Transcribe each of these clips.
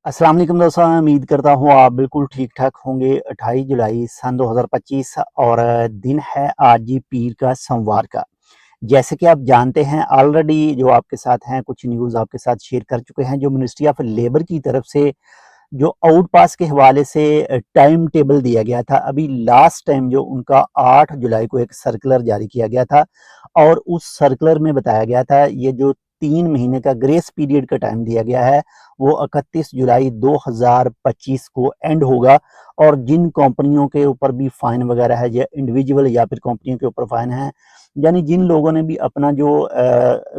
अस्सलाम वालेकुम दोस्तों, मैं उम्मीद करता हूँ आप बिल्कुल ठीक ठाक होंगे। 28 जुलाई सन 2025 और दिन है आज ही पीर का सोमवार का। जैसे कि आप जानते हैं ऑलरेडी जो आपके साथ हैं कुछ न्यूज़ आपके साथ शेयर कर चुके हैं। जो मिनिस्ट्री ऑफ लेबर की तरफ से जो आउट पास के हवाले से टाइम टेबल दिया गया था, अभी लास्ट टाइम जो उनका 8 जुलाई को एक सर्कुलर जारी किया गया था और उस सर्कुलर में बताया गया था ये जो 3 महीने का ग्रेस पीरियड का टाइम दिया गया है वो 31 जुलाई 2025 को एंड होगा। और जिन कंपनियों के ऊपर भी फाइन वगैरह है या इंडिविजुअल या फिर कंपनियों के ऊपर फाइन है, यानी जिन लोगों ने भी अपना जो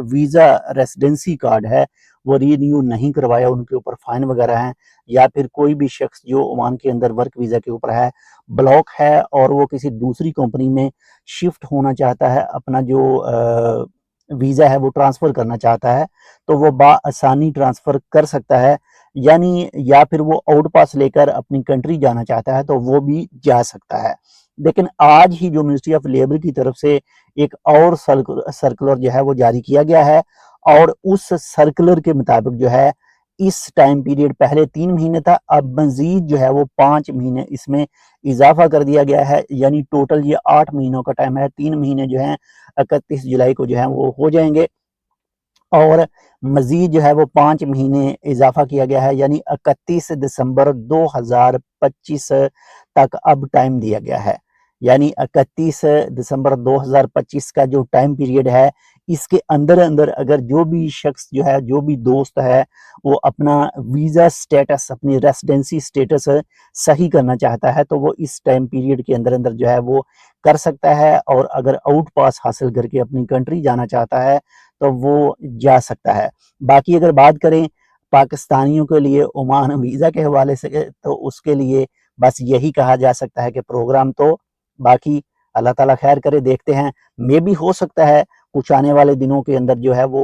वीज़ा रेसिडेंसी कार्ड है वो रीन्यू नहीं करवाया, उनके ऊपर फाइन वगैरह हैं। या फिर कोई भी शख्स जो ओमान के अंदर वर्क वीज़ा के ऊपर है, ब्लॉक है और वो किसी दूसरी कंपनी में शिफ्ट होना चाहता है, अपना जो वीज़ा है वो ट्रांसफ़र करना चाहता है, तो वो आसानी ट्रांसफ़र कर सकता है। यानी या फिर वो आउट पास लेकर अपनी कंट्री जाना चाहता है तो वो भी जा सकता है। लेकिन आज ही जो मिनिस्ट्री ऑफ लेबर की तरफ से एक और सर्कुलर जो है वो जारी किया गया है और उस सर्कुलर के मुताबिक जो है इस टाइम पीरियड पहले 3 महीने था, अब मजीद जो है वो 5 महीने इसमें इजाफा कर दिया गया है। यानी टोटल ये 8 महीनों का टाइम है। 3 महीने जो है 31 जुलाई को जो है वो हो जाएंगे और मजीद जो है वो 5 महीने इजाफा किया गया है, यानी 31 दिसंबर 2025 तक अब टाइम दिया गया है। यानी 31 दिसंबर 2025 का जो टाइम पीरियड है इसके अंदर अंदर अगर जो भी शख्स जो है, जो भी दोस्त है, वो अपना वीज़ा स्टेटस, अपनी रेसिडेंसी स्टेटस सही करना चाहता है तो वो इस टाइम पीरियड के अंदर अंदर जो है वो कर सकता है। और अगर आउट पास हासिल करके अपनी कंट्री जाना चाहता है तो वो जा सकता है। बाकी अगर बात करें पाकिस्तानियों के लिए ओमान वीज़ा के हवाले से, तो उसके लिए बस यही कहा जा सकता है कि प्रोग्राम तो बाकी अल्लाह ताला खैर करे, देखते हैं। मे भी हो सकता है कुछ आने वाले दिनों के अंदर जो है वो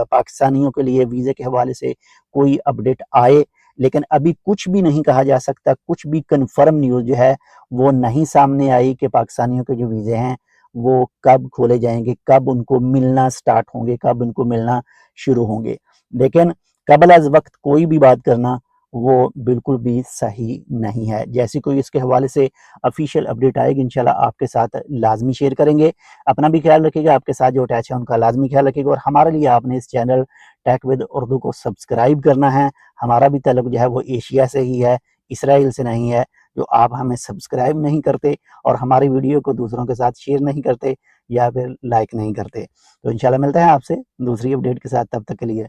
पाकिस्तानियों के लिए वीज़े के हवाले से कोई अपडेट आए, लेकिन अभी कुछ भी नहीं कहा जा सकता। कुछ भी कन्फर्म न्यूज़ जो है वो नहीं सामने आई कि पाकिस्तानियों के जो वीज़े हैं वो कब खोले जाएंगे, कब उनको मिलना स्टार्ट होंगे, कब उनको मिलना शुरू होंगे। लेकिन कबल अज वक्त कोई भी बात करना वो बिल्कुल भी सही नहीं है। जैसी कोई इसके हवाले से ऑफिशियल अपडेट आएगी इंशाल्लाह आपके साथ लाजमी शेयर करेंगे। अपना भी ख्याल रखिएगा, आपके साथ जो अटैच है उनका लाजमी ख्याल रखिएगा। और हमारे लिए आपने इस चैनल टेक विद उर्दू को सब्सक्राइब करना है। हमारा भी ताल्लुक जो है वो एशिया से ही है, इसराइल से नहीं है। जो आप हमें सब्सक्राइब नहीं करते और हमारी वीडियो को दूसरों के साथ शेयर नहीं करते या फिर लाइक नहीं करते, तो इंशाल्लाह मिलते हैं आपसे दूसरी अपडेट के साथ। तब तक के लिए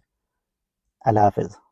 अल्लाह हाफिज़।